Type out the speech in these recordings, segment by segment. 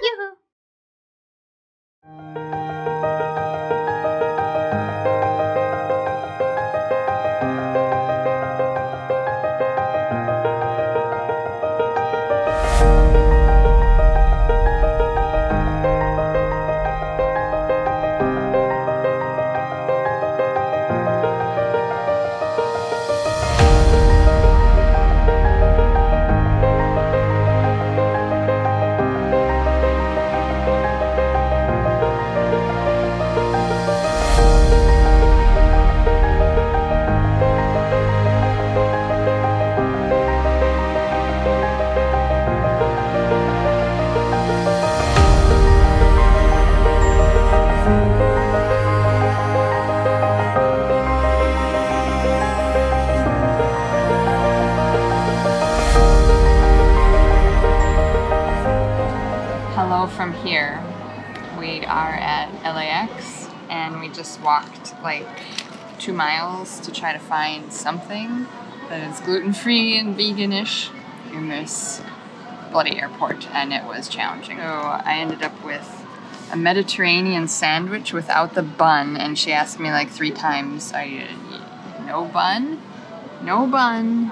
Yoo-hoo! Hello from here. We are at LAX and we just walked like 2 miles to try to find something that is gluten-free and veganish in this bloody airport, and it was challenging. So I ended up with a Mediterranean sandwich without the bun, and she asked me like 3 times, no bun? No bun.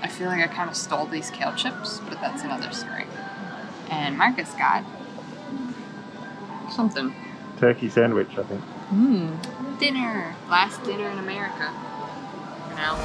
I feel like I kind of stole these kale chips, but that's another story. And Marcus got something. Turkey sandwich, I think. Dinner. Last dinner in America. For now.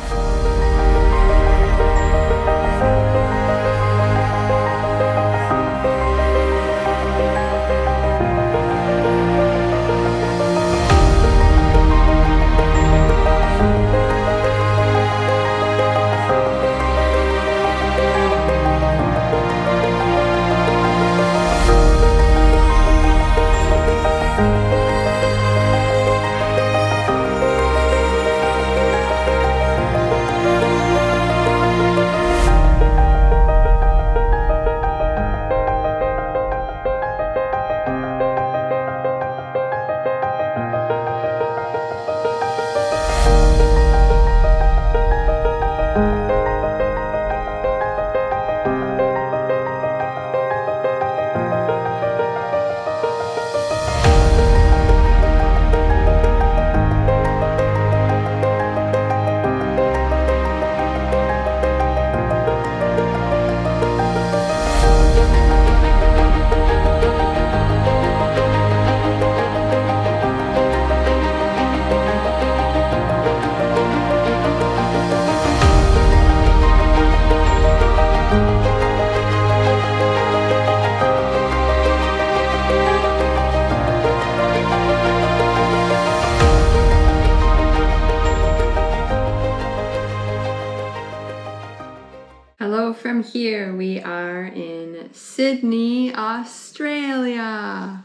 Hello from here. We are in Sydney, Australia.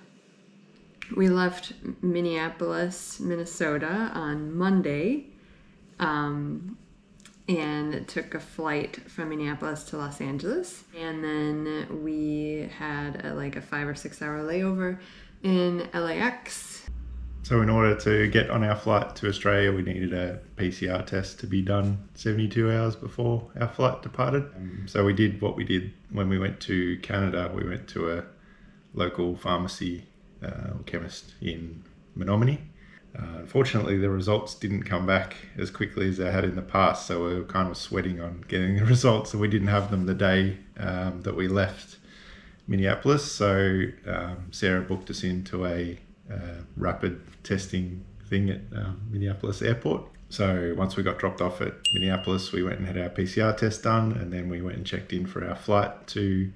We left Minneapolis, Minnesota on Monday and took a flight from Minneapolis to Los Angeles. And then we had a 5 or 6 hour layover in LAX. So in order to get on our flight to Australia, we needed a PCR test to be done 72 hours before our flight departed. So we did what we did when we went to Canada. We went to a local pharmacy chemist in Menominee. Unfortunately, the results didn't come back as quickly as they had in the past, so we were kind of sweating on getting the results, so we didn't have them the day that we left Minneapolis. So Sarah booked us into a rapid testing thing at Minneapolis airport. So once we got dropped off at Minneapolis, we went and had our PCR test done, and then we went and checked in for our flight to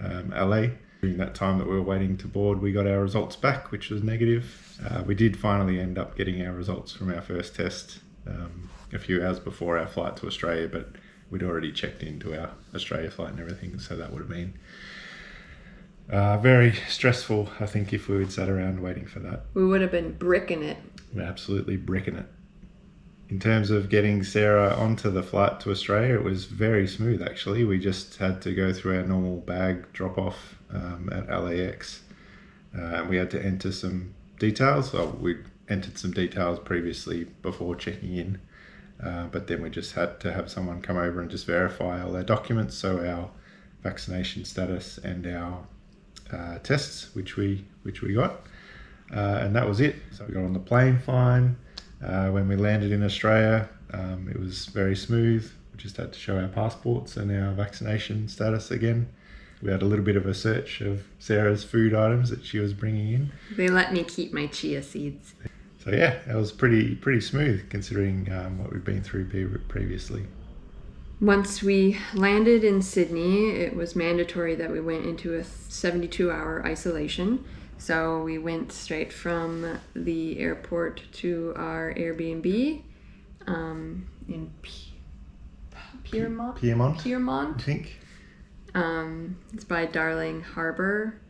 LA. During that time that we were waiting to board, we got our results back, which was negative. We did finally end up getting our results from our first test a few hours before our flight to Australia, but we'd already checked into our Australia flight and everything, so that would have been very stressful, I think, if we had sat around waiting for that. We would have been bricking it. We're absolutely bricking it. In terms of getting Sarah onto the flight to Australia, it was very smooth, actually. We just had to go through our normal bag drop-off at LAX. We had to enter some details. Well, we'd entered some details previously before checking in, but then we just had to have someone come over and just verify all our documents. So our vaccination status and our tests, which we got, and that was it. So we got on the plane fine. When we landed in Australia, it was very smooth. We just had to show our passports and our vaccination status again. We had a little bit of a search of Sarah's food items that she was bringing in. They let me keep my chia seeds. So yeah, it was pretty smooth considering what we've been through previously. Once we landed in Sydney, it was mandatory that we went into a 72-hour isolation. So we went straight from the airport to our Airbnb in Pyrmont, I think. It's by Darling Harbour,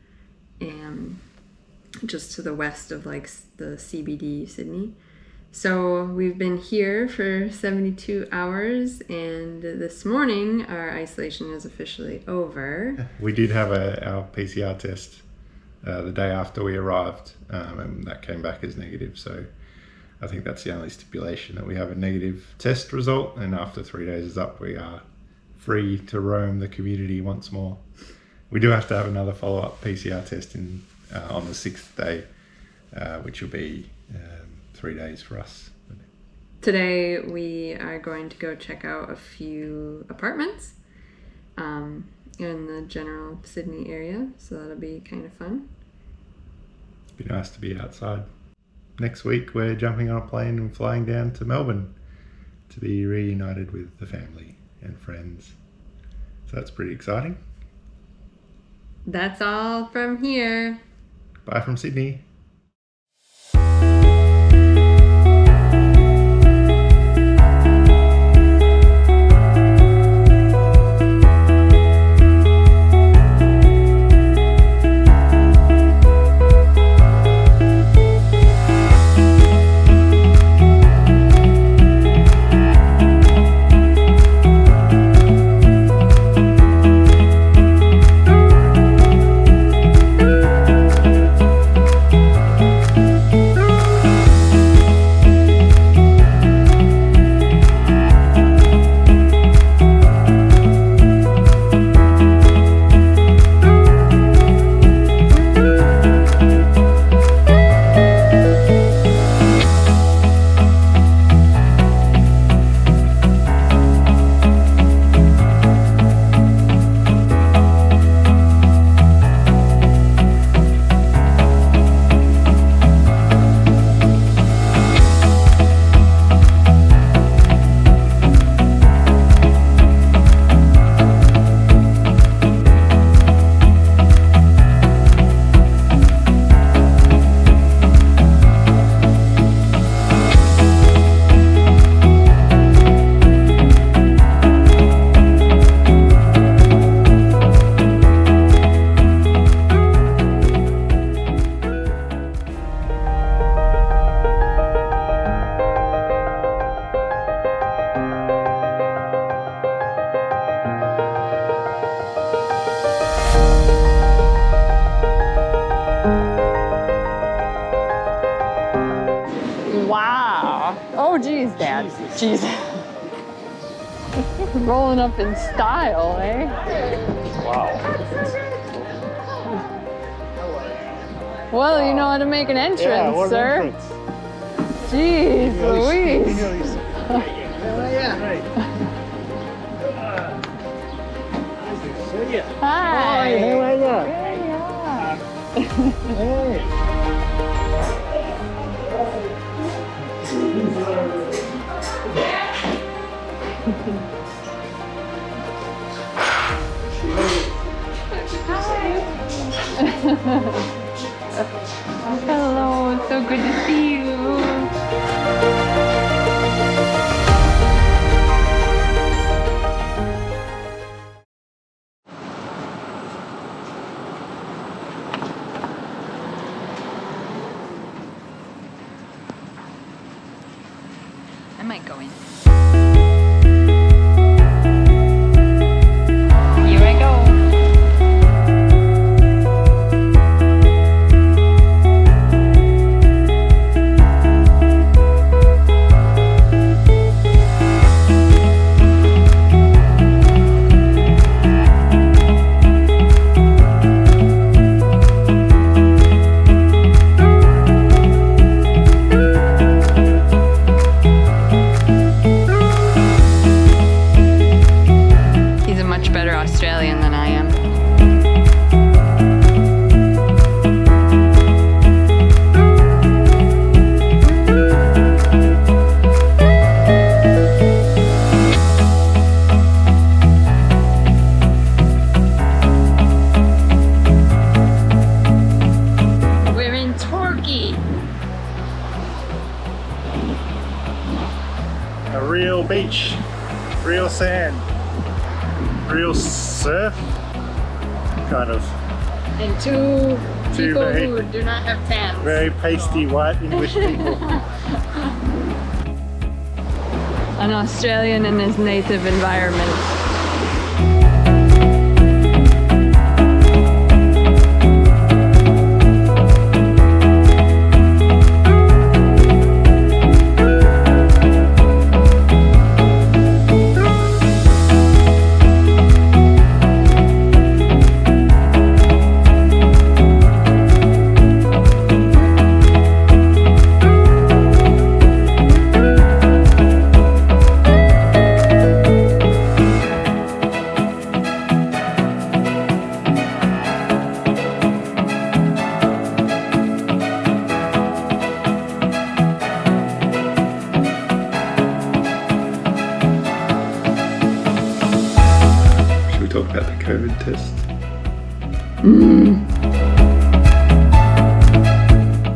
and just to the west of like the CBD Sydney. So we've been here for 72 hours, and this morning our isolation is officially over. We did have our PCR test the day after we arrived, and that came back as negative. So I think that's the only stipulation, that we have a negative test result, and after 3 days is up, we are free to roam the community once more. We do have to have another follow-up PCR test on the 6th day, which will be 3 days for us. Today we are going to go check out a few apartments in the general Sydney area, so that'll be kind of fun. It'd be nice to be outside. Next week we're jumping on a plane and flying down to Melbourne to be reunited with the family and friends. So that's pretty exciting. That's all from here. Bye from Sydney. Wow. Oh, geez, Dad. Jeez. Rolling up in style, eh? Wow. Well, you know how to make an entrance, Yeah, what an sir. entrance. Jeez Louise. Hi. Hey, how are you? Hey. Hello, it's so good to see you. I might go in. Here I go. much better Australian than I am. We're in Turkey. A real beach, real sand, real surf, kind of. And two people very- who do not have fans. Very pasty white English people. An Australian in his native environment. Should we talk about the COVID test?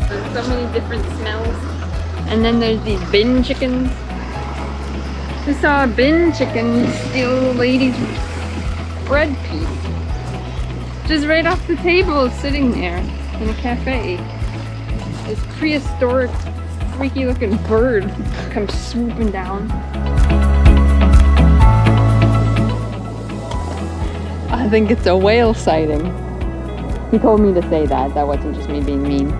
There's so many different smells. And then there's these bin chickens. We saw a bin chicken steal a lady's bread piece. Just right off the table, sitting there in a cafe. This prehistoric, freaky looking bird comes swooping down. I think it's a whale sighting. He told me to say that. That wasn't just me being mean.